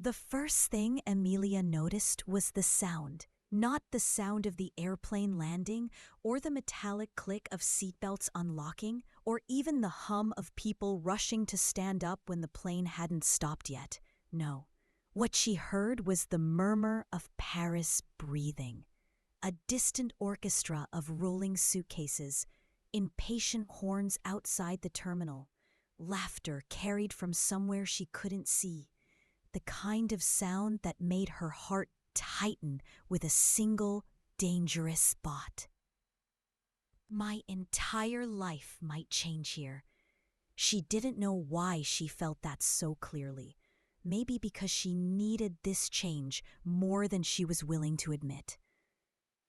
The first thing Amelia noticed was the sound. Not the sound of the airplane landing, or the metallic click of seatbelts unlocking, or even the hum of people rushing to stand up when the plane hadn't stopped yet. No. What she heard was the murmur of Paris breathing. A distant orchestra of rolling suitcases, impatient horns outside the terminal, laughter carried from somewhere she couldn't see. The kind of sound that made her heart tighten with a single dangerous thought. My entire life might change here. She didn't know why she felt that so clearly. Maybe because she needed this change more than she was willing to admit.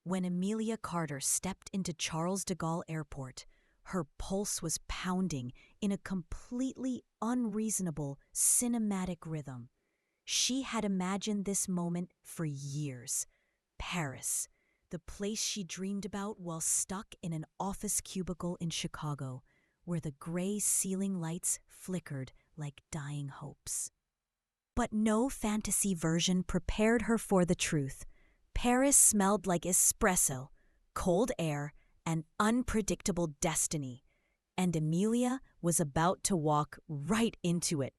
When Amelia Carter stepped into Charles de Gaulle Airport, her pulse was pounding in a completely unreasonable cinematic rhythm. She had imagined this moment for years. Paris, the place she dreamed about while stuck in an office cubicle in Chicago, where the gray ceiling lights flickered like dying hopes. But no fantasy version prepared her for the truth. Paris smelled like espresso, cold air, and unpredictable destiny, and Amelia was about to walk right into it.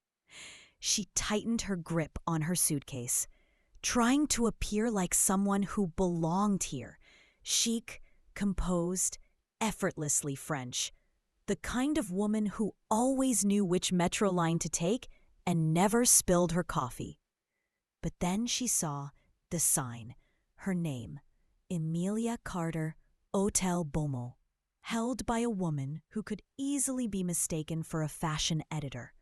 She tightened her grip on her suitcase, trying to appear like someone who belonged here, chic, composed, effortlessly French, the kind of woman who always knew which metro line to take and never spilled her coffee. But then she saw the sign, her name, Amelia Carter, Hôtel Beaumont, held by a woman who could easily be mistaken for a fashion editor.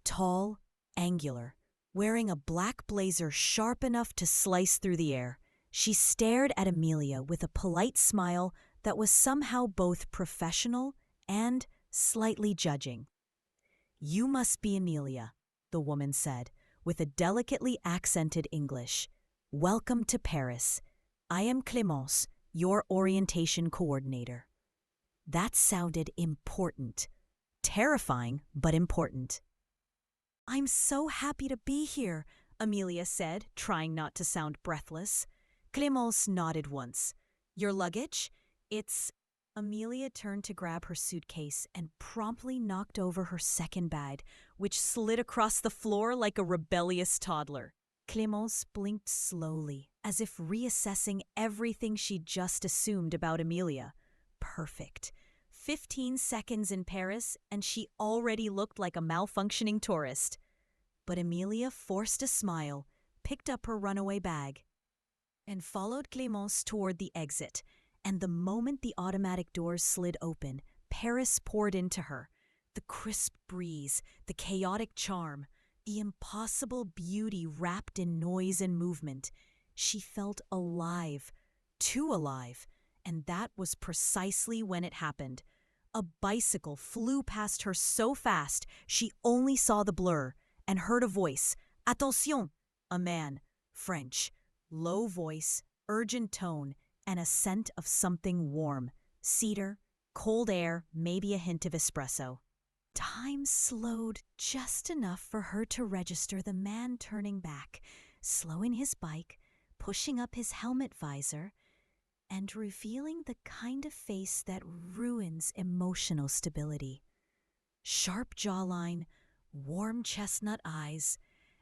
Tall, angular, wearing a black blazer sharp enough to slice through the air, she stared at Amelia with a polite smile that was somehow both professional and slightly judging. "You must be Amelia," the woman said, with a delicately accented English. "Welcome to Paris. I am Clémence, your orientation coordinator." That sounded important. Terrifying, but important. "I'm so happy to be here," Amelia said, trying not to sound breathless. Clémence nodded once. "Your luggage? It's—" Amelia turned to grab her suitcase and promptly knocked over her second bag, which slid across the floor like a rebellious toddler. Clémence blinked slowly, as if reassessing everything she'd just assumed about Amelia. Perfect. 15 seconds in Paris, and she already looked like a malfunctioning tourist. But Amelia forced a smile, picked up her runaway bag, and followed Clémence toward the exit. And the moment the automatic doors slid open, Paris poured into her. The crisp breeze, the chaotic charm, the impossible beauty wrapped in noise and movement. She felt alive, too alive, and that was precisely when it happened. A bicycle flew past her so fast she only saw the blur and heard a voice. "Attention!" A man, French, low voice, urgent tone, and a scent of something warm. Cedar, cold air, maybe a hint of espresso. Time slowed just enough for her to register the man turning back, slowing his bike, pushing up his helmet visor, and revealing the kind of face that ruins emotional stability. Sharp jawline, warm chestnut eyes,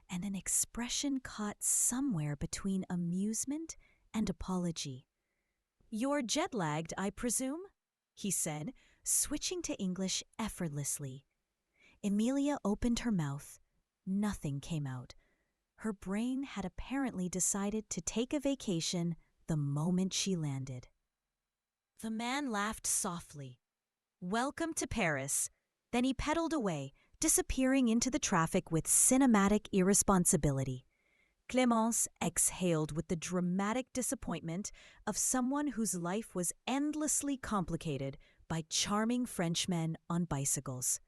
and an expression caught somewhere between amusement and apology. "You're jet-lagged, I presume?" he said, switching to English effortlessly. Amelia opened her mouth. Nothing came out. Her brain had apparently decided to take a vacation the moment she landed. The man laughed softly. "Welcome to Paris." Then he pedaled away, disappearing into the traffic with cinematic irresponsibility. Clémence exhaled with the dramatic disappointment of someone whose life was endlessly complicated by charming Frenchmen on bicycles.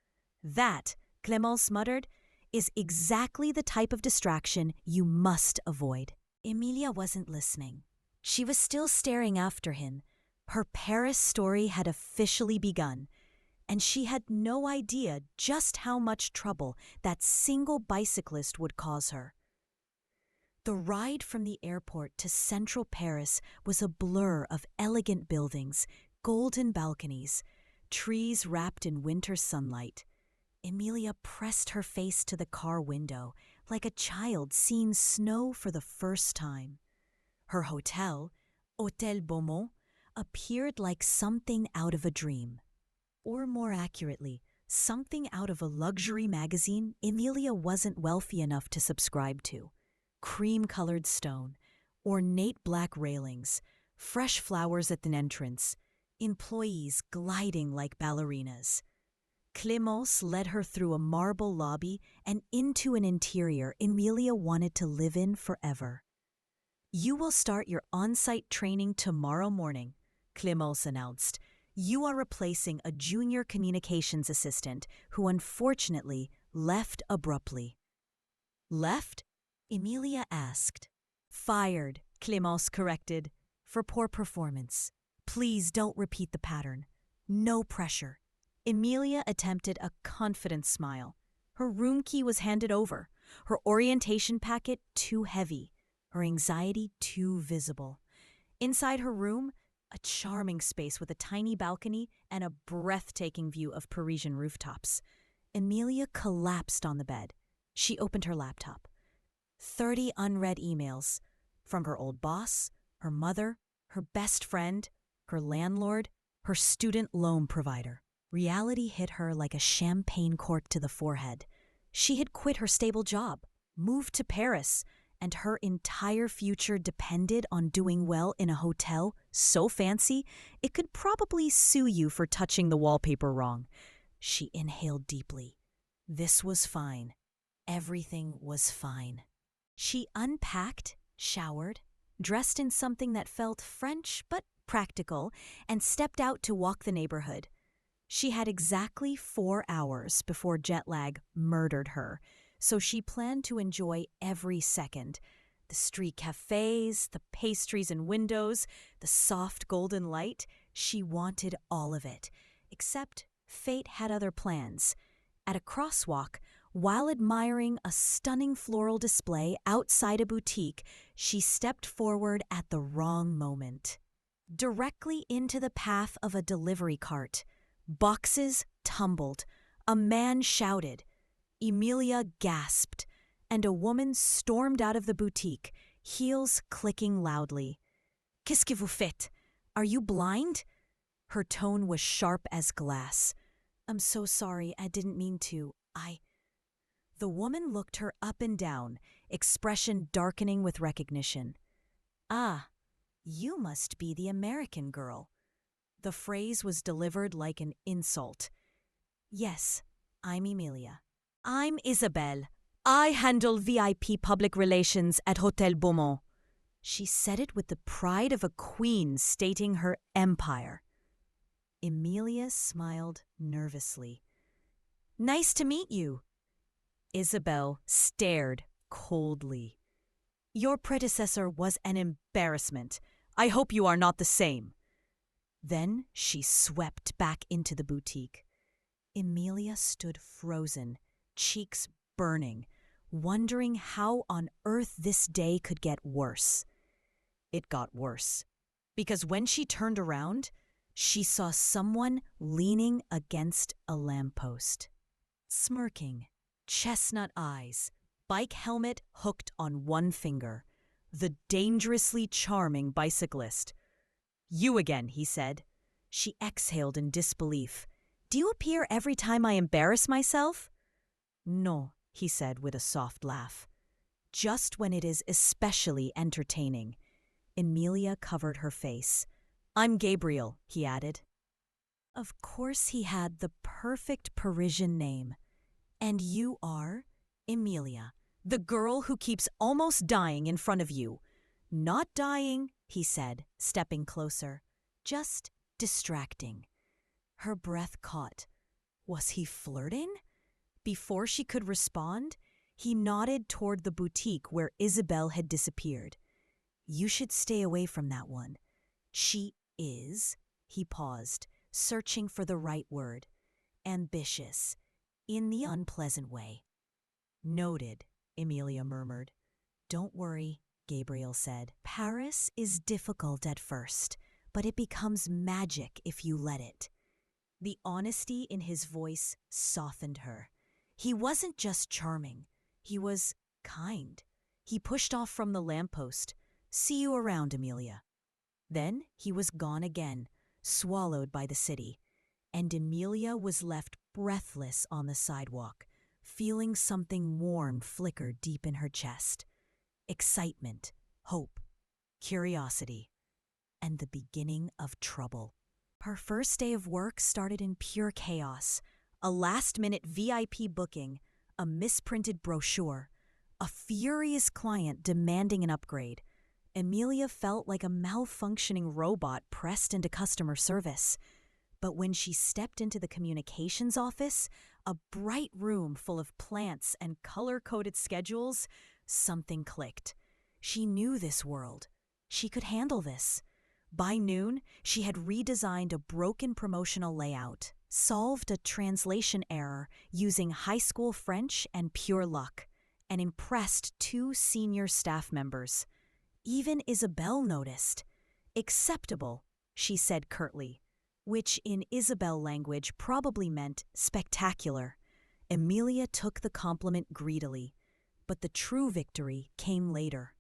"That," Clémence muttered, "is exactly the type of distraction you must avoid." Amelia wasn't listening. She was still staring after him. Her Paris story had officially begun, and she had no idea just how much trouble that single bicyclist would cause her. The ride from the airport to central Paris was a blur of elegant buildings, golden balconies, trees wrapped in winter sunlight. Emilia pressed her face to the car window like a child seeing snow for the first time. Her hotel, Hôtel Beaumont, appeared like something out of a dream. Or more accurately, something out of a luxury magazine Emilia wasn't wealthy enough to subscribe to. Cream-colored stone, ornate black railings, fresh flowers at the entrance, employees gliding like ballerinas. Clémence led her through a marble lobby and into an interior Emilia wanted to live in forever. "You will start your on-site training tomorrow morning," Clémence announced. "You are replacing a junior communications assistant who unfortunately left abruptly." "Left?" Emilia asked. "Fired," Clémence corrected, "for poor performance. Please don't repeat the pattern. No pressure." Emilia attempted a confident smile. Her room key was handed over, her orientation packet too heavy, her anxiety too visible. Inside her room, a charming space with a tiny balcony and a breathtaking view of Parisian rooftops. Emilia collapsed on the bed. She opened her laptop. 30 unread emails from her old boss, her mother, her best friend, her landlord, her student loan provider. Reality hit her like a champagne cork to the forehead. She had quit her stable job, moved to Paris, and her entire future depended on doing well in a hotel so fancy it could probably sue you for touching the wallpaper wrong. She inhaled deeply. This was fine. Everything was fine. She unpacked, showered, dressed in something that felt French but practical, and stepped out to walk the neighborhood. She had exactly 4 hours before jet lag murdered her, so she planned to enjoy every second. The street cafés, the pastries and windows, the soft golden light. She wanted all of it. Except fate had other plans. At a crosswalk, while admiring a stunning floral display outside a boutique, she stepped forward at the wrong moment. Directly into the path of a delivery cart. Boxes tumbled. A man shouted. Emilia gasped, and a woman stormed out of the boutique, heels clicking loudly. "Qu'est-ce que vous faites? Are you blind?" Her tone was sharp as glass. "I'm so sorry, I didn't mean to. The woman looked her up and down, expression darkening with recognition. "Ah, you must be the American girl." The phrase was delivered like an insult. "Yes, I'm Emilia." "I'm Isabelle. I handle VIP public relations at Hôtel Beaumont." She said it with the pride of a queen stating her empire. Emilia smiled nervously. "Nice to meet you." Isabelle stared coldly. "Your predecessor was an embarrassment. I hope you are not the same." Then she swept back into the boutique. Emilia stood frozen, cheeks burning, wondering how on earth this day could get worse. It got worse, because when she turned around, she saw someone leaning against a lamppost. Smirking, chestnut eyes, bike helmet hooked on one finger. The dangerously charming bicyclist. "You again," he said. She exhaled in disbelief. "Do you appear every time I embarrass myself?" "No," he said with a soft laugh. "Just when it is especially entertaining." Emilia covered her face. "I'm Gabriel," he added. Of course he had the perfect Parisian name. "And you are?" "Emilia, the girl who keeps almost dying in front of you." "Not dying," he said, stepping closer. "Just distracting." Her breath caught. Was he flirting? Before she could respond, he nodded toward the boutique where Isabelle had disappeared. "You should stay away from that one." "She is," he paused, searching for the right word. "Ambitious, in the unpleasant way." "Noted," Emilia murmured. Don't worry, Gabriel said. Paris is difficult at first, but it becomes magic if you let it. The honesty in his voice softened her. He wasn't just charming, he was kind. He pushed off from the lamppost. See you around, Amelia. Then he was gone again, swallowed by the city, and Amelia was left breathless on the sidewalk, feeling something warm flicker deep in her chest. Excitement, hope, curiosity, and the beginning of trouble. Her first day of work started in pure chaos. A last-minute VIP booking, a misprinted brochure, a furious client demanding an upgrade. Amelia felt like a malfunctioning robot pressed into customer service. But when she stepped into the communications office, a bright room full of plants and color-coded schedules, something clicked. She knew this world. She could handle this. By noon, she had redesigned a broken promotional layout, solved a translation error using high school French and pure luck, and impressed 2 senior staff members. Even Isabel noticed. Acceptable, she said curtly, which in Isabel language probably meant spectacular. Amelia took the compliment greedily, but the true victory came later.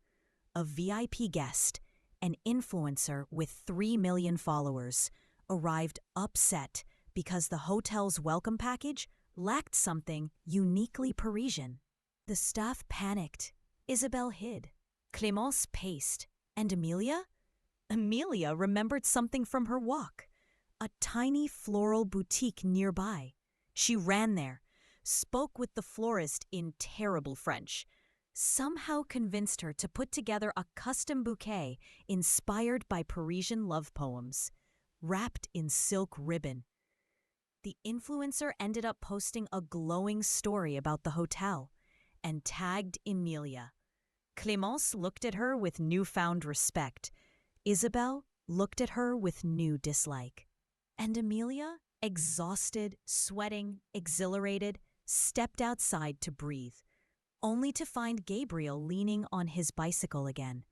A VIP guest, an influencer with 3 million followers, arrived upset because the hotel's welcome package lacked something uniquely Parisian. The staff panicked. Isabel hid. Clémence paced. And Amelia? Amelia remembered something from her walk. A tiny floral boutique nearby. She ran there, spoke with the florist in terrible French, somehow convinced her to put together a custom bouquet inspired by Parisian love poems, wrapped in silk ribbon. The influencer ended up posting a glowing story about the hotel and tagged Amelia. Clémence looked at her with newfound respect. Isabel looked at her with new dislike. And Amelia, exhausted, sweating, exhilarated, stepped outside to breathe, only to find Gabriel leaning on his bicycle again.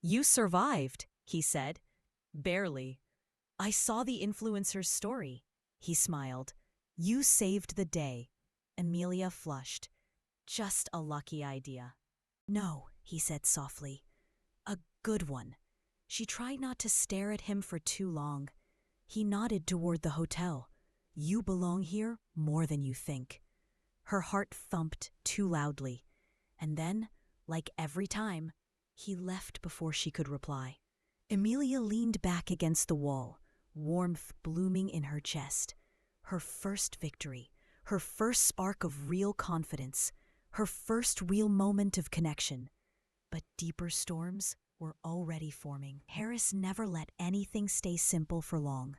"You survived," he said. "Barely. I saw the influencer's story," he smiled. "You saved the day." Amelia flushed. "Just a lucky idea." "No," he said softly. "A good one." She tried not to stare at him for too long. He nodded toward the hotel. "You belong here more than you think." Her heart thumped too loudly. And then, like every time, he left before she could reply. Amelia leaned back against the wall, warmth blooming in her chest. Her first victory, her first spark of real confidence, her first real moment of connection. But deeper storms were already forming. Paris never let anything stay simple for long.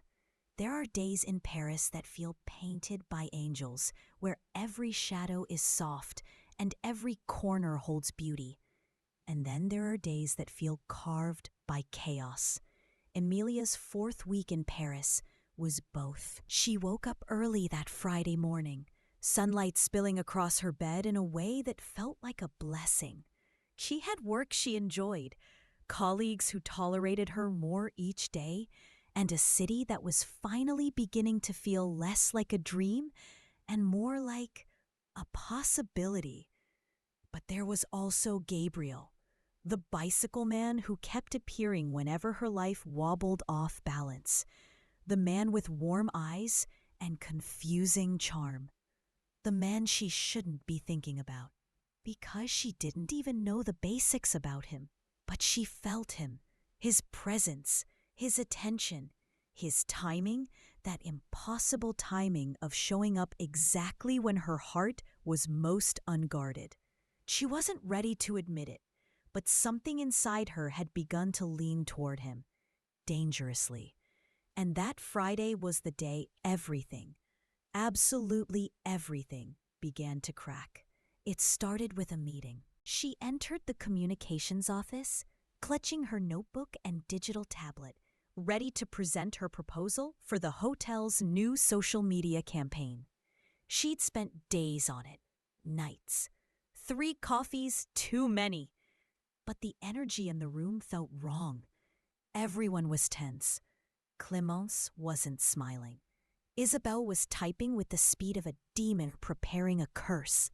There are days in Paris that feel painted by angels, where every shadow is soft and every corner holds beauty. And then there are days that feel carved by chaos. Emilia's 4th week in Paris was both. She woke up early that Friday morning, sunlight spilling across her bed in a way that felt like a blessing. She had work she enjoyed, colleagues who tolerated her more each day, and a city that was finally beginning to feel less like a dream and more like a possibility. But there was also Gabriel, the bicycle man who kept appearing whenever her life wobbled off balance, the man with warm eyes and confusing charm, the man she shouldn't be thinking about, because she didn't even know the basics about him. But she felt him, his presence, his attention, his timing, that impossible timing of showing up exactly when her heart was most unguarded. She wasn't ready to admit it, but something inside her had begun to lean toward him, dangerously. And that Friday was the day everything, absolutely everything, began to crack. It started with a meeting. She entered the communications office, clutching her notebook and digital tablet, ready to present her proposal for the hotel's new social media campaign. She'd spent days on it, nights. 3 coffees too many. But the energy in the room felt wrong. Everyone was tense. Clemence wasn't smiling. Isabelle was typing with the speed of a demon preparing a curse.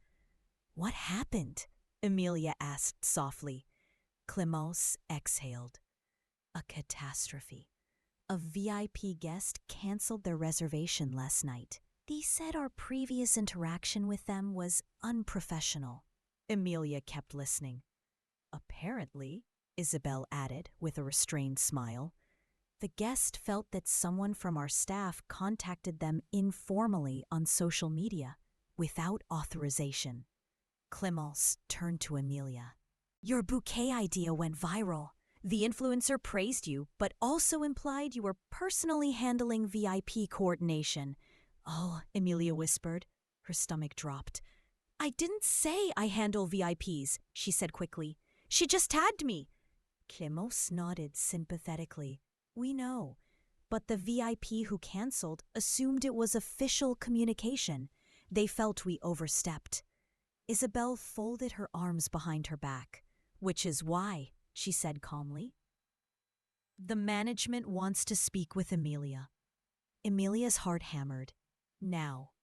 "What happened?" Emilia asked softly. Clemence exhaled. "A catastrophe. A VIP guest canceled their reservation last night. They said our previous interaction with them was unprofessional." Emilia kept listening. "Apparently," Isabelle added with a restrained smile, "the guest felt that someone from our staff contacted them informally on social media, without authorization." Clemence turned to Emilia. "Your bouquet idea went viral. The influencer praised you, but also implied you were personally handling VIP coordination." "Oh," Emilia whispered. Her stomach dropped. "I didn't say I handle VIPs," she said quickly. "She just tagged me." Clemence nodded sympathetically. "We know. But the VIP who canceled assumed it was official communication. They felt we overstepped." Isabelle folded her arms behind her back. "Which is why," she said calmly, "the management wants to speak with Emilia." Emilia's heart hammered. Now.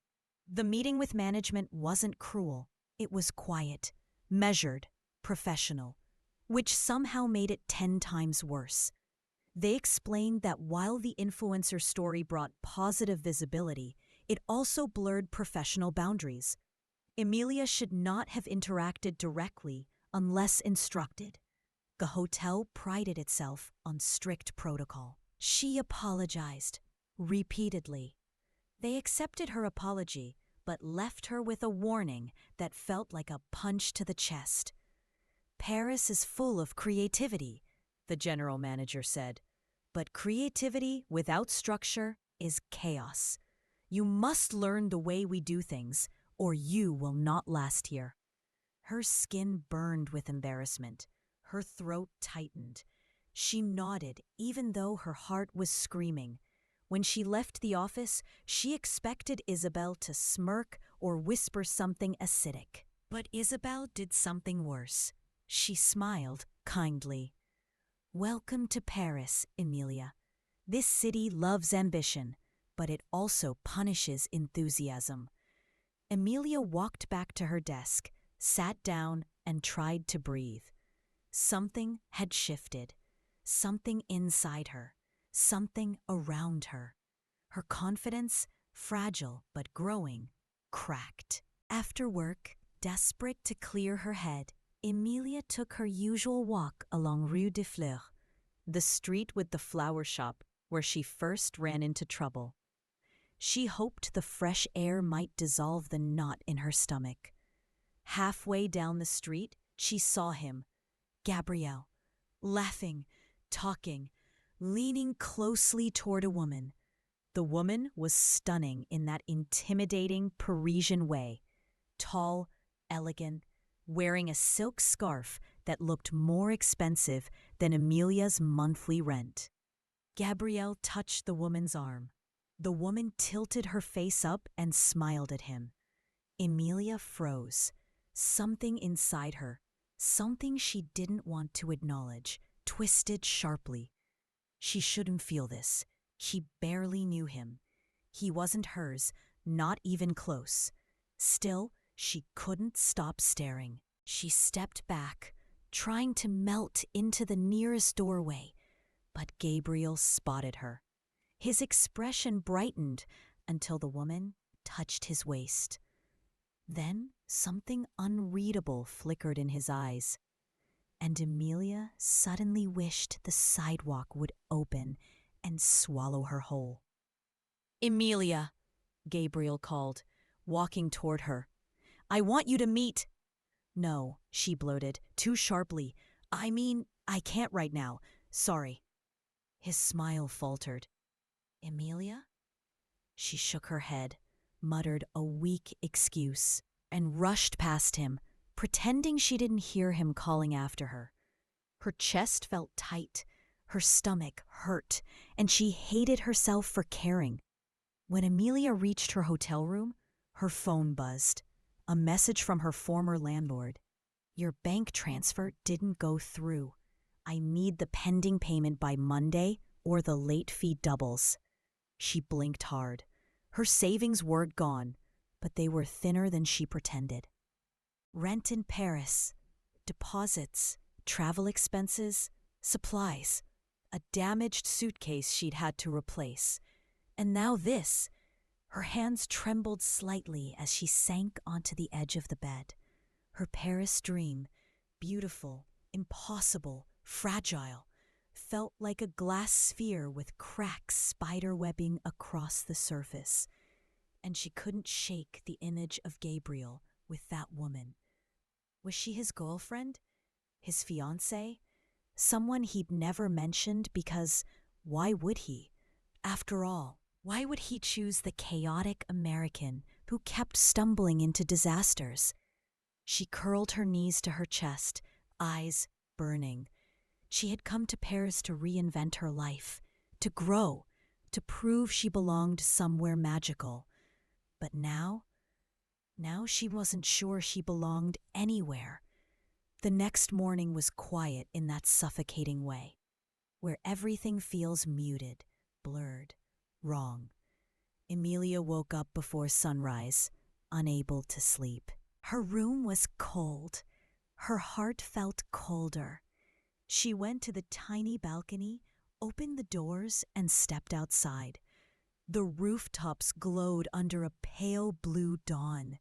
The meeting with management wasn't cruel. It was quiet, measured, professional, which somehow made it 10 times worse. They explained that while the influencer story brought positive visibility, it also blurred professional boundaries. Emilia should not have interacted directly unless instructed. The hotel prided itself on strict protocol. She apologized, repeatedly. They accepted her apology, but left her with a warning that felt like a punch to the chest. "Paris is full of creativity," the general manager said. "But creativity without structure is chaos. You must learn the way we do things, or you will not last here." Her skin burned with embarrassment. Her throat tightened. She nodded, even though her heart was screaming. When she left the office, she expected Isabelle to smirk or whisper something acidic. But Isabelle did something worse. She smiled kindly. "Welcome to Paris, Emilia. This city loves ambition, but it also punishes enthusiasm." Emilia walked back to her desk, sat down, and tried to breathe. Something had shifted. Something inside her. Something around her. Her confidence, fragile but growing, cracked. After work, desperate to clear her head, Emilia took her usual walk along Rue des Fleurs, the street with the flower shop where she first ran into trouble. She hoped the fresh air might dissolve the knot in her stomach. Halfway down the street, she saw him, Gabriel, laughing, talking, leaning closely toward a woman. The woman was stunning in that intimidating Parisian way, tall, elegant, wearing a silk scarf that looked more expensive than Emilia's monthly rent. Gabrielle touched the woman's arm. The woman tilted her face up and smiled at him. Emilia froze. Something inside her, something she didn't want to acknowledge, twisted sharply. She shouldn't feel this. She barely knew him. He wasn't hers, not even close. Still, she couldn't stop staring. She stepped back, trying to melt into the nearest doorway, but Gabriel spotted her. His expression brightened until the woman touched his waist. Then something unreadable flickered in his eyes, and Emilia suddenly wished the sidewalk would open and swallow her whole. "Emilia," Gabriel called, walking toward her. "I want you to meet—" "No," she blurted, too sharply. "I mean, I can't right now. Sorry." His smile faltered. "Emilia?" She shook her head, muttered a weak excuse, and rushed past him, pretending she didn't hear him calling after her. Her chest felt tight, her stomach hurt, and she hated herself for caring. When Emilia reached her hotel room, her phone buzzed. A message from her former landlord. Your bank transfer didn't go through. I need the pending payment by Monday or the late fee doubles. She blinked hard. Her savings were gone, but they were thinner than she pretended. Rent in Paris, deposits, travel expenses, supplies, a damaged suitcase she'd had to replace. And now this. Her hands trembled slightly as she sank onto the edge of the bed. Her Paris dream, beautiful, impossible, fragile, felt like a glass sphere with cracks spiderwebbing across the surface. And she couldn't shake the image of Gabriel with that woman. Was she his girlfriend? His fiancée? Someone he'd never mentioned because why would he? After all, why would he choose the chaotic American who kept stumbling into disasters? She curled her knees to her chest, eyes burning. She had come to Paris to reinvent her life, to grow, to prove she belonged somewhere magical. But now she wasn't sure she belonged anywhere. The next morning was quiet in that suffocating way, where everything feels muted, blurred, wrong. Emilia woke up before sunrise, unable to sleep. Her room was cold. Her heart felt colder. She went to the tiny balcony, opened the doors, and stepped outside. The rooftops glowed under a pale blue dawn.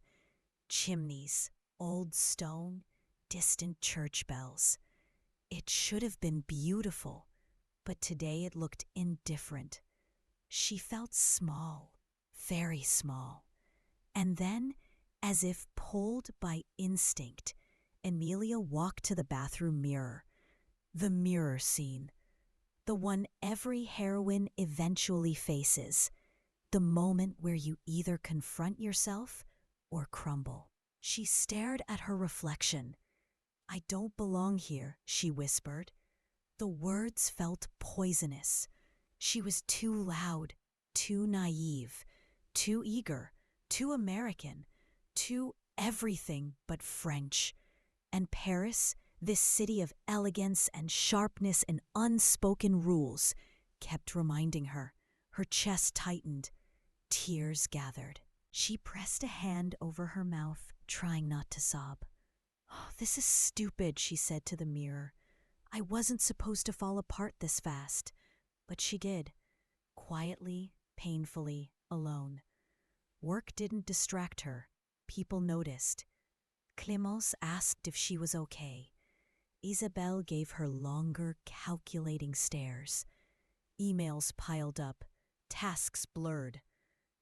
Chimneys, old stone, distant church bells. It should have been beautiful, but today it looked indifferent. She felt small, very small. And then, as if pulled by instinct, Emilia walked to the bathroom mirror. The mirror scene. The one every heroine eventually faces. The moment where you either confront yourself or crumble. She stared at her reflection. "I don't belong here," she whispered. The words felt poisonous. She was too loud, too naive, too eager, too American, too everything but French. And Paris, this city of elegance and sharpness and unspoken rules, kept reminding her. Her chest tightened. Tears gathered. She pressed a hand over her mouth, trying not to sob. "Oh, this is stupid," she said to the mirror. "I wasn't supposed to fall apart this fast." But she did. Quietly, painfully, alone. Work didn't distract her. People noticed. Clémence asked if she was okay. Isabelle gave her longer, calculating stares. Emails piled up. Tasks blurred.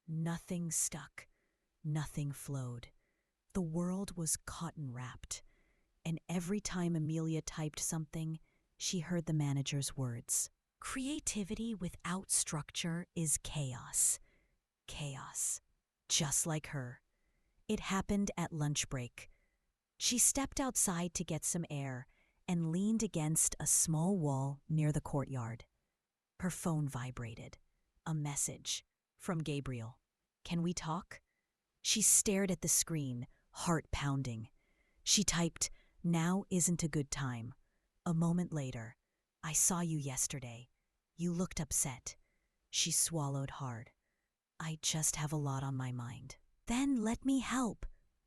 Nothing stuck. Nothing flowed. The world was cotton-wrapped. And every time Emilia typed something, she heard the manager's words. Creativity without structure is chaos. Chaos. Just like her. It happened at lunch break. She stepped outside to get some air and leaned against a small wall near the courtyard. Her phone vibrated. A message from Gabriel. "Can we talk?" She stared at the screen, heart pounding. She typed, "Now isn't a good time." A moment later, "I saw you yesterday. You looked upset." She swallowed hard. "I just have a lot on my mind." "Then let me help.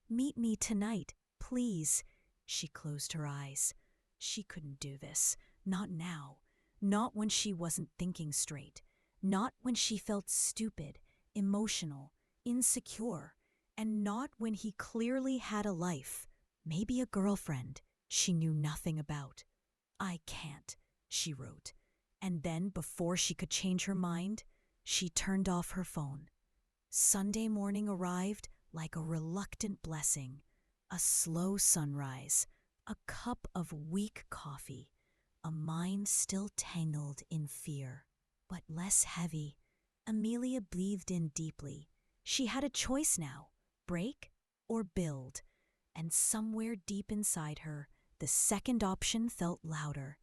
Meet me tonight, please." She closed her eyes. She couldn't do this. Not now. Not when she wasn't thinking straight. Not when she felt stupid, emotional, insecure. And not when he clearly had a life, maybe a girlfriend, she knew nothing about. "I can't," she wrote. And then, before she could change her mind, she turned off her phone. Sunday morning arrived like a reluctant blessing. A slow sunrise, a cup of weak coffee, a mind still tangled in fear, but less heavy. Emilia breathed in deeply. She had a choice now, break or build. And somewhere deep inside her, the second option felt louder.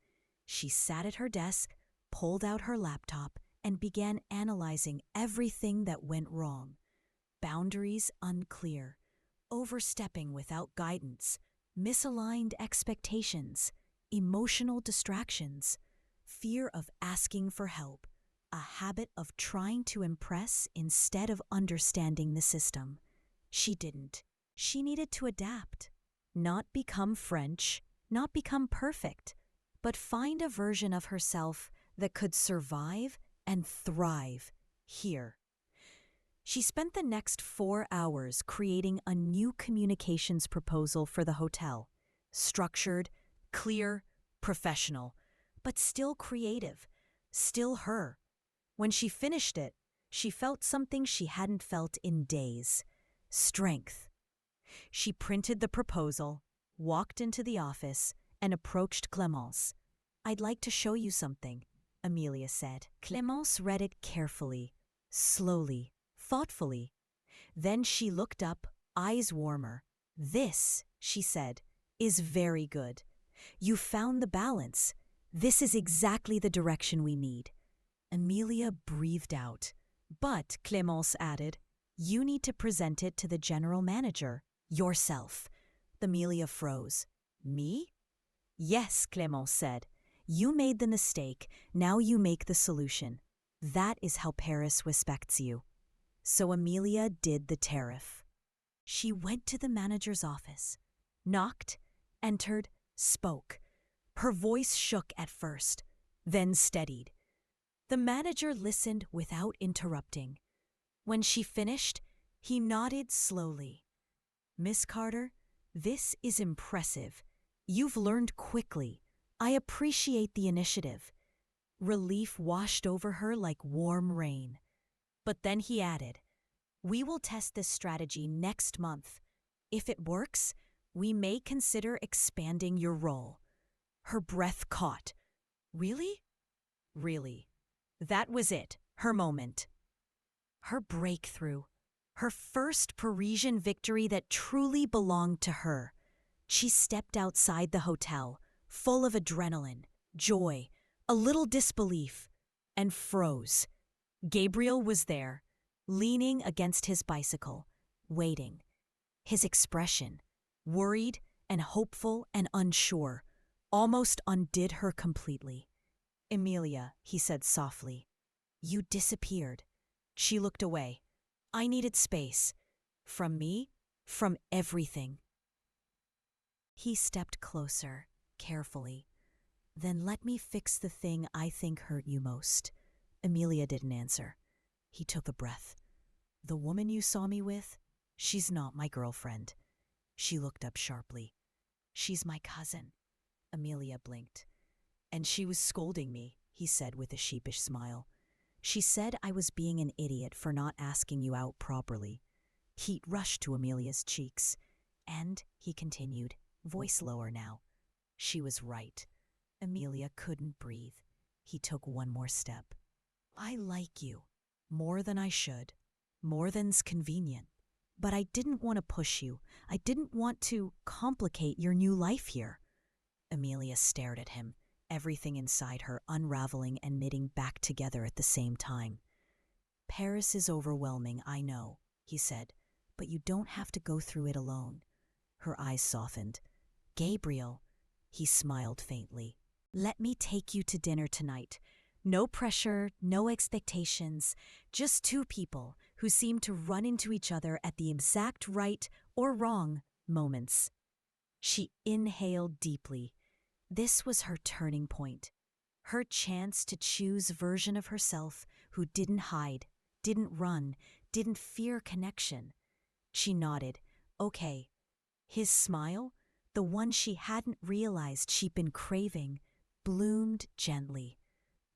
She sat at her desk, pulled out her laptop, and began analyzing everything that went wrong. Boundaries unclear, overstepping without guidance, Misaligned expectations, emotional distractions, fear of asking for help, a habit of trying to impress instead of understanding the system. She didn't. She needed to adapt. Not become French, not become perfect, but find a version of herself that could survive and thrive here. She spent the next 4 hours creating a new communications proposal for the hotel. Structured, clear, professional, but still creative, still her. When she finished it, she felt something she hadn't felt in days: strength. She printed the proposal, walked into the office, and approached Clémence. "I'd like to show you something," Amelia said. Clémence read it carefully, slowly, thoughtfully. Then she looked up, eyes warmer. "This," she said, "is very good. You found the balance. This is exactly the direction we need." Amelia breathed out. "But," Clémence added, "you need to present it to the general manager, yourself." Amelia froze. "Me?" "Yes," Clémence said. "You made the mistake, now you make the solution. That is how Paris respects you." So Amelia did the tariff. She went to the manager's office, knocked, entered, spoke. Her voice shook at first, then steadied. The manager listened without interrupting. When she finished, he nodded slowly. "Miss Carter, this is impressive. You've learned quickly. I appreciate the initiative." Relief washed over her like warm rain. But then he added, "We will test this strategy next month. If it works, we may consider expanding your role." Her breath caught. Really? Really. That was it, her moment. Her breakthrough. Her first Parisian victory that truly belonged to her. She stepped outside the hotel, full of adrenaline, joy, a little disbelief, and froze. Gabriel was there, leaning against his bicycle, waiting. His expression, worried and hopeful and unsure, almost undid her completely. "Emilia," he said softly, "you disappeared." She looked away. "I needed space. From me, from everything." He stepped closer, carefully. "Then let me fix the thing I think hurt you most." Emilia didn't answer. He took a breath. "The woman you saw me with, she's not my girlfriend." She looked up sharply. "She's my cousin." Amelia blinked. "And she was scolding me," he said with a sheepish smile. "She said I was being an idiot for not asking you out properly." Heat rushed to Amelia's cheeks. "And," he continued, voice lower now, "she was right." Amelia couldn't breathe. He took one more step. "I like you. More than I should. More than's convenient. But I didn't want to push you. I didn't want to complicate your new life here." Amelia stared at him, everything inside her unraveling and knitting back together at the same time. "Paris is overwhelming, I know," he said, "but you don't have to go through it alone." Her eyes softened. "Gabriel," he smiled faintly, "let me take you to dinner tonight. No pressure, no expectations, just two people who seem to run into each other at the exact right or wrong moments." She inhaled deeply. This was her turning point. Her chance to choose a version of herself who didn't hide, didn't run, didn't fear connection. She nodded. "Okay." His smile, the one she hadn't realized she'd been craving, bloomed gently.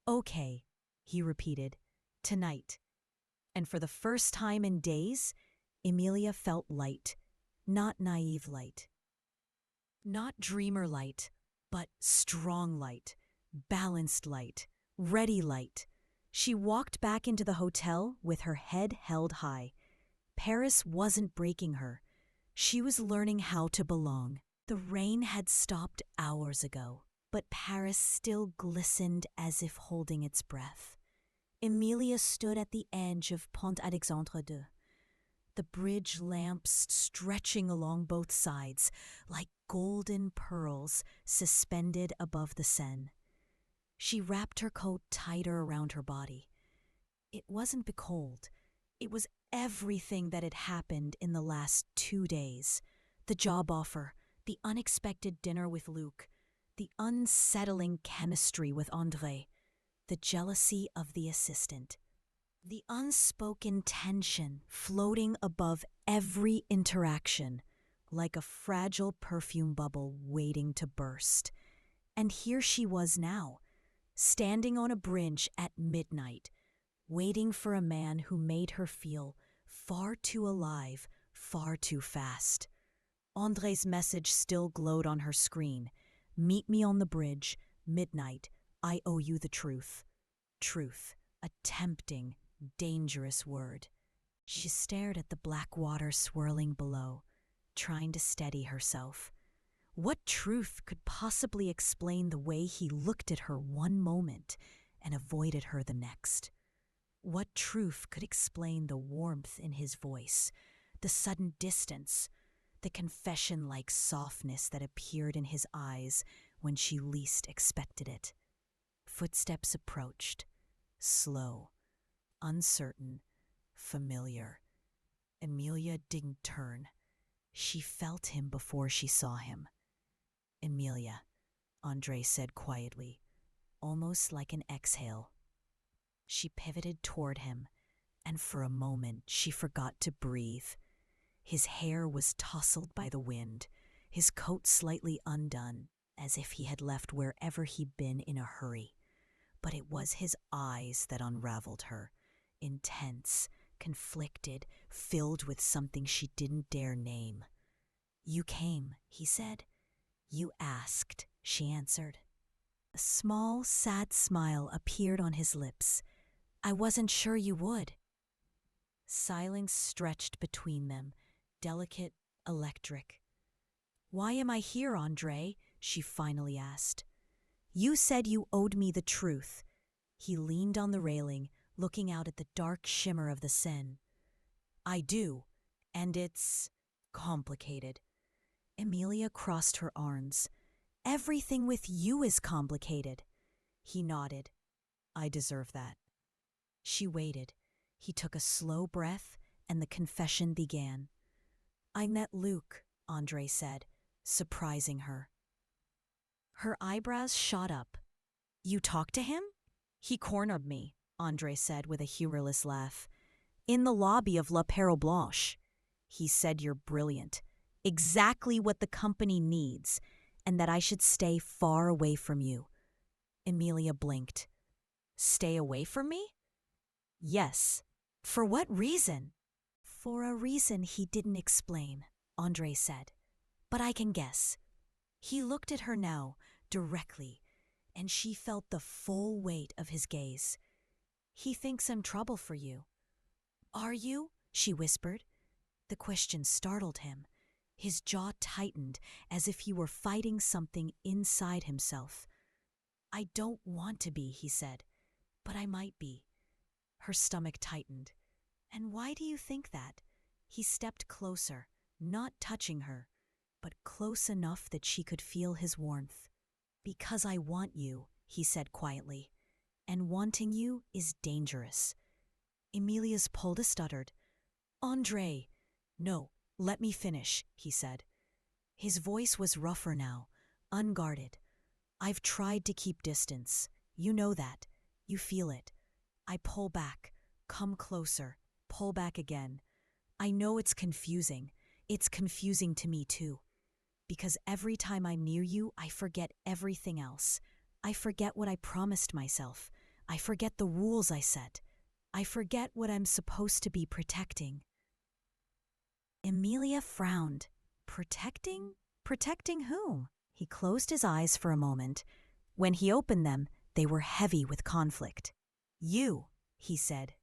"Okay," he repeated, "tonight." And for the first time in days, Emilia felt light, not naive light. Not dreamer light, but strong light, balanced light, ready light. She walked back into the hotel with her head held high. Paris wasn't breaking her. She was learning how to belong. The rain had stopped hours ago, but Paris still glistened as if holding its breath. Emilia stood at the edge of Pont Alexandre II. the bridge lamps stretching along both sides like golden pearls suspended above the Seine. She wrapped her coat tighter around her body. It wasn't the cold. It was everything that had happened in the last 2 days. The job offer, the unexpected dinner with Luc, the unsettling chemistry with André, the jealousy of the assistant, the unspoken tension floating above every interaction like a fragile perfume bubble waiting to burst. And here she was now, standing on a bridge at midnight, waiting for a man who made her feel far too alive, far too fast. André's message still glowed on her screen. Meet me on the bridge, midnight. I owe you the truth. Truth, a tempting, dangerous word. She stared at the black water swirling below, trying to steady herself. What truth could possibly explain the way he looked at her one moment and avoided her the next? What truth could explain the warmth in his voice, the sudden distance, the confession-like softness that appeared in his eyes when she least expected it? Footsteps approached, slow, uncertain, familiar. Emilia didn't turn. She felt him before she saw him. Emilia, André said quietly, almost like an exhale. She pivoted toward him, and for a moment she forgot to breathe. His hair was tousled by the wind, his coat slightly undone, as if he had left wherever he'd been in a hurry. But it was his eyes that unraveled her, intense, conflicted, filled with something she didn't dare name. You came, he said. You asked, she answered. A small, sad smile appeared on his lips. I wasn't sure you would. Silence stretched between them, delicate, electric. Why am I here, André? She finally asked. You said you owed me the truth. He leaned on the railing, looking out at the dark shimmer of the Seine. I do, and it's complicated. Emilia crossed her arms. Everything with you is complicated. He nodded. I deserve that. She waited. He took a slow breath, and the confession began. I met Luc, André said, surprising her. Her eyebrows shot up. You talked to him? He cornered me, André said with a humorless laugh. In the lobby of La Perle Blanche. He said you're brilliant, exactly what the company needs, and that I should stay far away from you. Emilia blinked. Stay away from me? Yes. For what reason? For a reason he didn't explain, André said. But I can guess. He looked at her now, directly, and she felt the full weight of his gaze. He thinks I'm trouble for you. Are you? She whispered. The question startled him. His jaw tightened as if he were fighting something inside himself. I don't want to be, he said, but I might be. Her stomach tightened. And why do you think that? He stepped closer, not touching her, but close enough that she could feel his warmth. Because I want you, he said quietly, and wanting you is dangerous. Emilia's pulse stuttered. André. No, let me finish, he said. His voice was rougher now, unguarded. I've tried to keep distance. You know that. You feel it. I pull back, come closer, pull back again. I know it's confusing. It's confusing to me too. Because every time I'm near you, I forget everything else. I forget what I promised myself. I forget the rules I set. I forget what I'm supposed to be protecting. Emilia frowned. Protecting? Protecting whom? He closed his eyes for a moment. When he opened them, they were heavy with conflict. You, he said.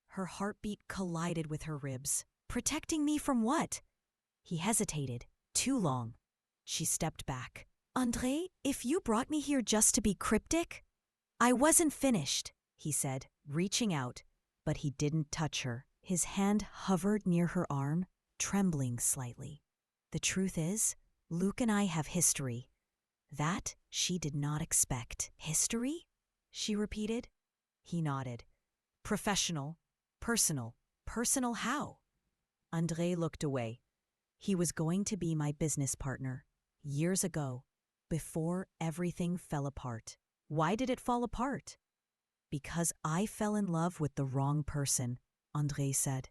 Her heartbeat collided with her ribs. Protecting me from what? He hesitated. Too long. She stepped back. André, if you brought me here just to be cryptic? I wasn't finished, he said, reaching out, but he didn't touch her. His hand hovered near her arm, trembling slightly. The truth is, Luke and I have history. That she did not expect. History? She repeated. He nodded. Professional, personal. Personal how? André looked away. He was going to be my business partner, years ago, before everything fell apart. Why did it fall apart? Because I fell in love with the wrong person, André said.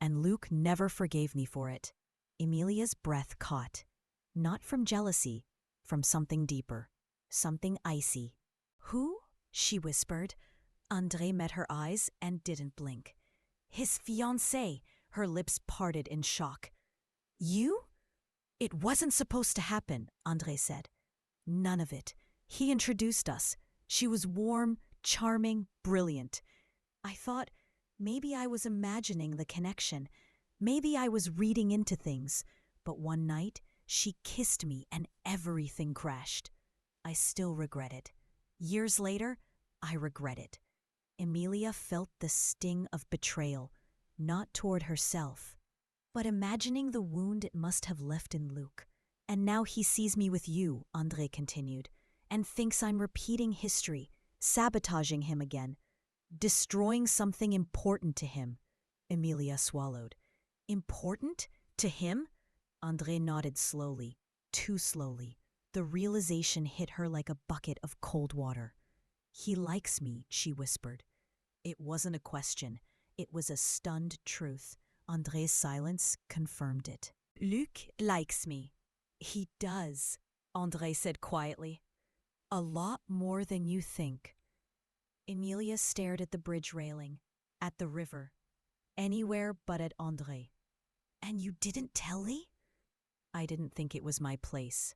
And Luke never forgave me for it. Emilia's breath caught. Not from jealousy, from something deeper, something icy. Who? She whispered. André met her eyes and didn't blink. His fiancée, her lips parted in shock. You? It wasn't supposed to happen, André said. None of it. He introduced us. She was warm, charming, brilliant. I thought maybe I was imagining the connection. Maybe I was reading into things. But one night, she kissed me and everything crashed. I still regret it. Years later, I regret it. Emilia felt the sting of betrayal, not toward herself, but imagining the wound it must have left in Luke. And now he sees me with you, André continued, and thinks I'm repeating history, sabotaging him again, destroying something important to him. Emilia swallowed. Important? To him? André nodded slowly, too slowly. The realization hit her like a bucket of cold water. He likes me, she whispered. It wasn't a question. It was a stunned truth. André's silence confirmed it. Luc likes me. He does, André said quietly. A lot more than you think. Emilia stared at the bridge railing, at the river, anywhere but at André. And you didn't tell me? I didn't think it was my place.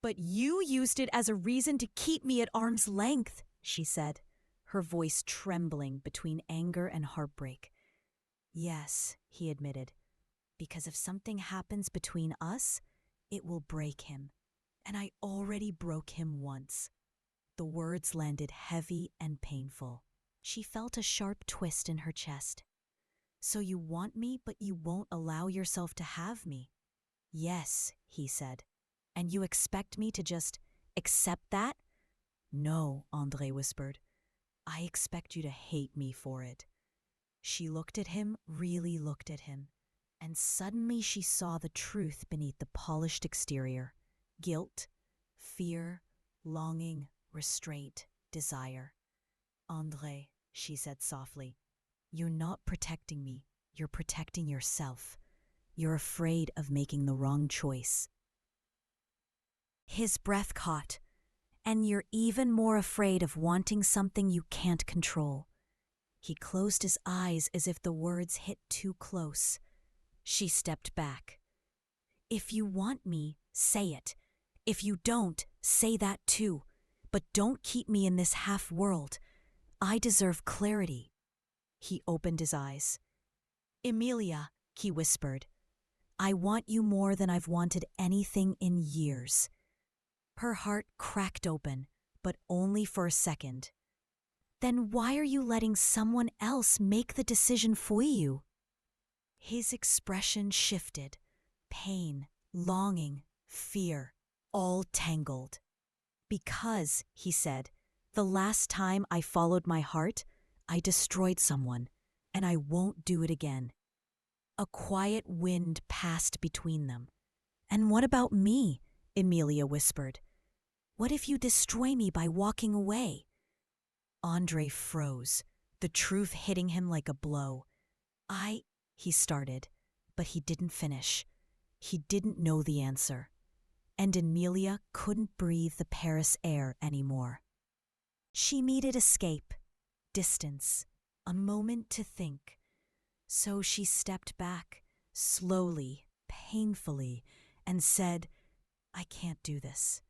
But you used it as a reason to keep me at arm's length, she said, her voice trembling between anger and heartbreak. Yes, he admitted, because if something happens between us, it will break him. And I already broke him once. The words landed heavy and painful. She felt a sharp twist in her chest. So you want me, but you won't allow yourself to have me? Yes, he said. And you expect me to just accept that? No, André whispered. I expect you to hate me for it. She looked at him, really looked at him, and suddenly she saw the truth beneath the polished exterior. Guilt, fear, longing, restraint, desire. André, she said softly, you're not protecting me, you're protecting yourself. You're afraid of making the wrong choice. His breath caught. And you're even more afraid of wanting something you can't control. He closed his eyes as if the words hit too close. She stepped back. If you want me, say it. If you don't, say that too. But don't keep me in this half-world. I deserve clarity. He opened his eyes. Emilia, he whispered, I want you more than I've wanted anything in years. Her heart cracked open, but only for a second. Then why are you letting someone else make the decision for you? His expression shifted. Pain, longing, fear, all tangled. Because, he said, the last time I followed my heart, I destroyed someone, and I won't do it again. A quiet wind passed between them. And what about me? Emilia whispered. What if you destroy me by walking away? André froze, the truth hitting him like a blow. He started, but he didn't finish. He didn't know the answer. And Emilia couldn't breathe the Paris air anymore. She needed escape, distance, a moment to think. So she stepped back, slowly, painfully, and said, I can't do this.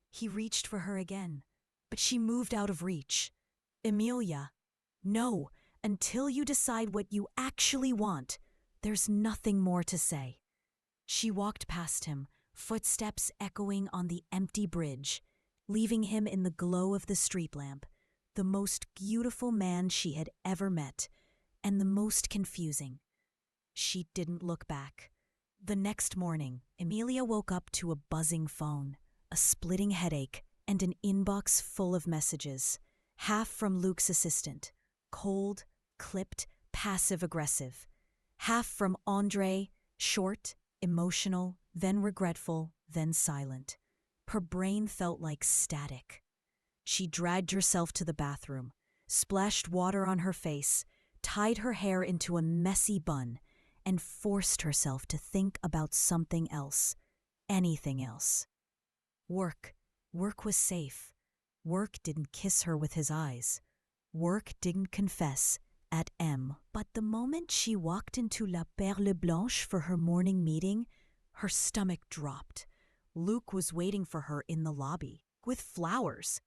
He reached for her again, but she moved out of reach. Emilia, no, until you decide what you actually want, there's nothing more to say. She walked past him, footsteps echoing on the empty bridge, leaving him in the glow of the street lamp, the most beautiful man she had ever met, and the most confusing. She didn't look back. The next morning, Emilia woke up to a buzzing phone, a splitting headache, and an inbox full of messages, half from Luke's assistant, cold, clipped, passive-aggressive, half from Andre, short, emotional, then regretful, then silent. Her brain felt like static. She dragged herself to the bathroom, splashed water on her face, tied her hair into a messy bun, and forced herself to think about something else, anything else. Work. Work was safe. Work didn't kiss her with his eyes. Work didn't confess at M. But the moment she walked into La Perle Blanche for her morning meeting, her stomach dropped. Luke was waiting for her in the lobby, with flowers.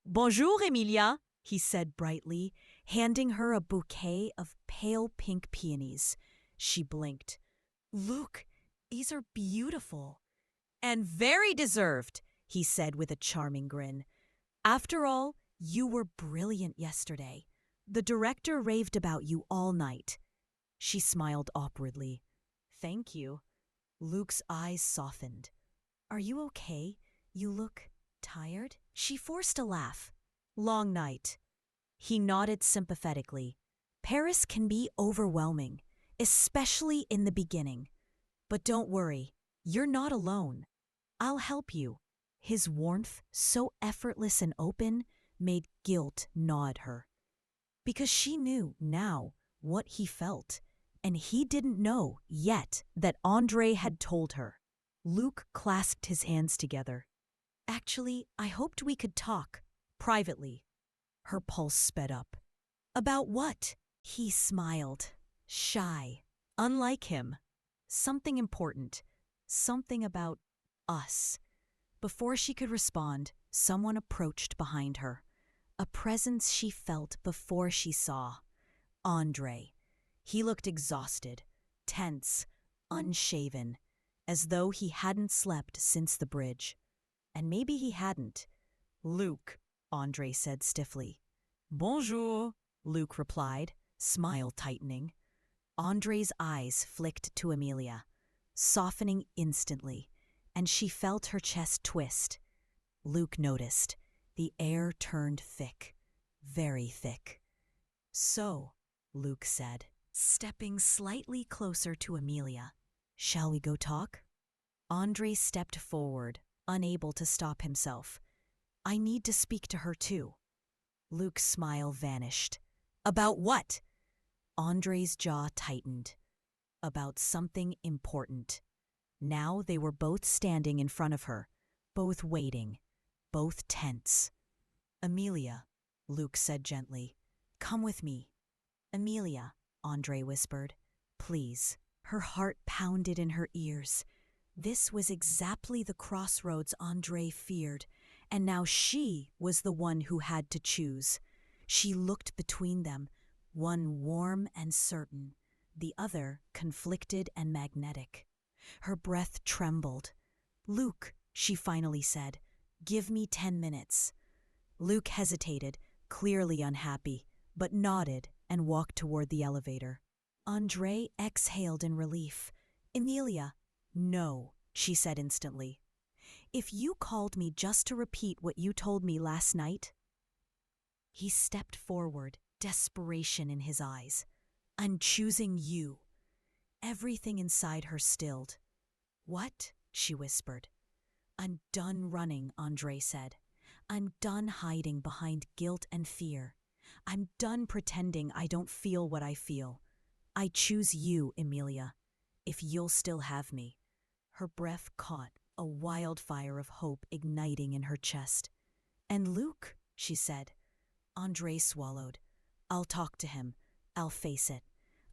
"Bonjour, Emilia," he said brightly, handing her a bouquet of pale pink peonies. She blinked. "Luke, these are beautiful." "And very deserved," he said with a charming grin. "After all, you were brilliant yesterday. The director raved about you all night." She smiled awkwardly. "Thank you." Luke's eyes softened. "Are you okay? You look tired?" She forced a laugh. "Long night." He nodded sympathetically. "Paris can be overwhelming, especially in the beginning. But don't worry, you're not alone. I'll help you." His warmth, so effortless and open, made guilt gnaw at her. Because she knew now what he felt, and he didn't know yet that Andre had told her. Luke clasped his hands together. "Actually, I hoped we could talk, privately." Her pulse sped up. "About what?" He smiled, shy, unlike him. "Something important. Something about us." Before she could respond, someone approached behind her. A presence she felt before she saw. Andre. He looked exhausted, tense, unshaven, as though he hadn't slept since the bridge. And maybe he hadn't. "Luke," Andre said stiffly. "Bonjour," Luke replied, smile tightening. Andre's eyes flicked to Emilia, softening instantly, and she felt her chest twist. Luke noticed. The air turned thick, very thick. "So," Luke said, stepping slightly closer to Emilia, "shall we go talk?" Andre stepped forward, unable to stop himself. "I need to speak to her too." Luke's smile vanished. "About what?" Andre's jaw tightened. "About something important." Now they were both standing in front of her, both waiting, both tense. "Emilia," Luke said gently, "come with me." "Emilia," Andre whispered, "please." Her heart pounded in her ears. This was exactly the crossroads Andre feared, and now she was the one who had to choose. She looked between them, one warm and certain, the other conflicted and magnetic. Her breath trembled. "Luke," she finally said, "give me 10 minutes." Luke hesitated, clearly unhappy, but nodded and walked toward the elevator. Andre exhaled in relief. "Emilia." "No," she said instantly. "If you called me just to repeat what you told me last night." He stepped forward, desperation in his eyes. "I'm choosing you." Everything inside her stilled. "What?" she whispered. "I'm done running," Andre said. "I'm done hiding behind guilt and fear. I'm done pretending I don't feel what I feel. I choose you, Emilia, if you'll still have me." Her breath caught, a wildfire of hope igniting in her chest. "And Luke," she said. Andre swallowed. "I'll talk to him. I'll face it.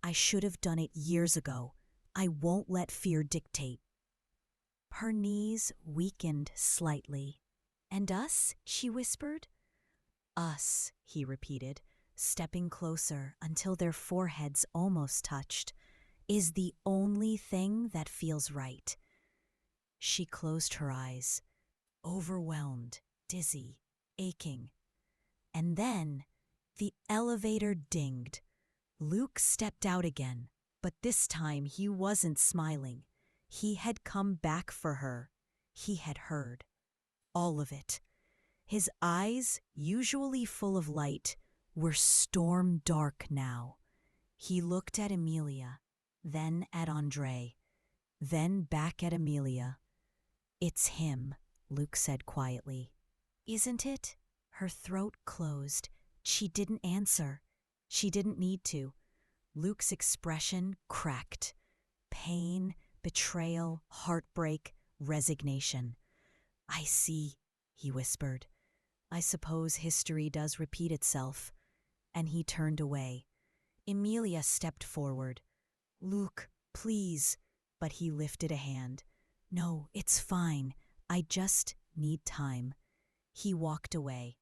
I should have done it years ago. I won't let fear dictate." Her knees weakened slightly. "And us?" she whispered. "Us," he repeated, stepping closer until their foreheads almost touched, "is the only thing that feels right." She closed her eyes, overwhelmed, dizzy, aching. And then the elevator dinged. Luke stepped out again, but this time he wasn't smiling. He had come back for her. He had heard all of it. His eyes, usually full of light, were storm dark now. He looked at Emilia, then at Andre, then back at Emilia. "It's him," Luke said quietly. "Isn't it?" Her throat closed. She didn't answer. She didn't need to. Luke's expression cracked. Pain, betrayal, heartbreak, resignation. "I see," he whispered. "I suppose history does repeat itself." And he turned away. Emilia stepped forward. "Luke, please." But he lifted a hand. "No, it's fine. I just need time." He walked away.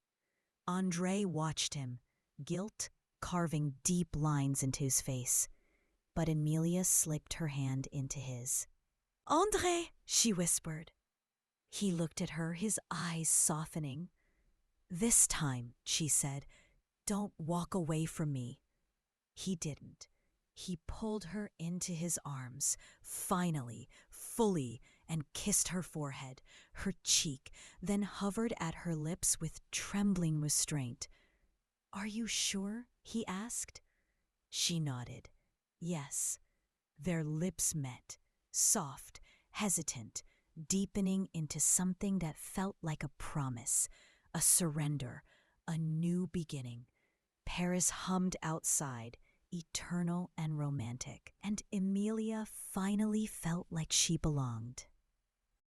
Andre watched him, guilt carving deep lines into his face. But Emilia slipped her hand into his. "Andre," she whispered. He looked at her, his eyes softening. "This time," she said, "don't walk away from me." He didn't. He pulled her into his arms, finally, fully, and kissed her forehead, her cheek, then hovered at her lips with trembling restraint. "Are you sure?" he asked. She nodded. Yes. Their lips met, soft, hesitant, deepening into something that felt like a promise, a surrender, a new beginning. Paris hummed outside, eternal and romantic, and Emilia finally felt like she belonged.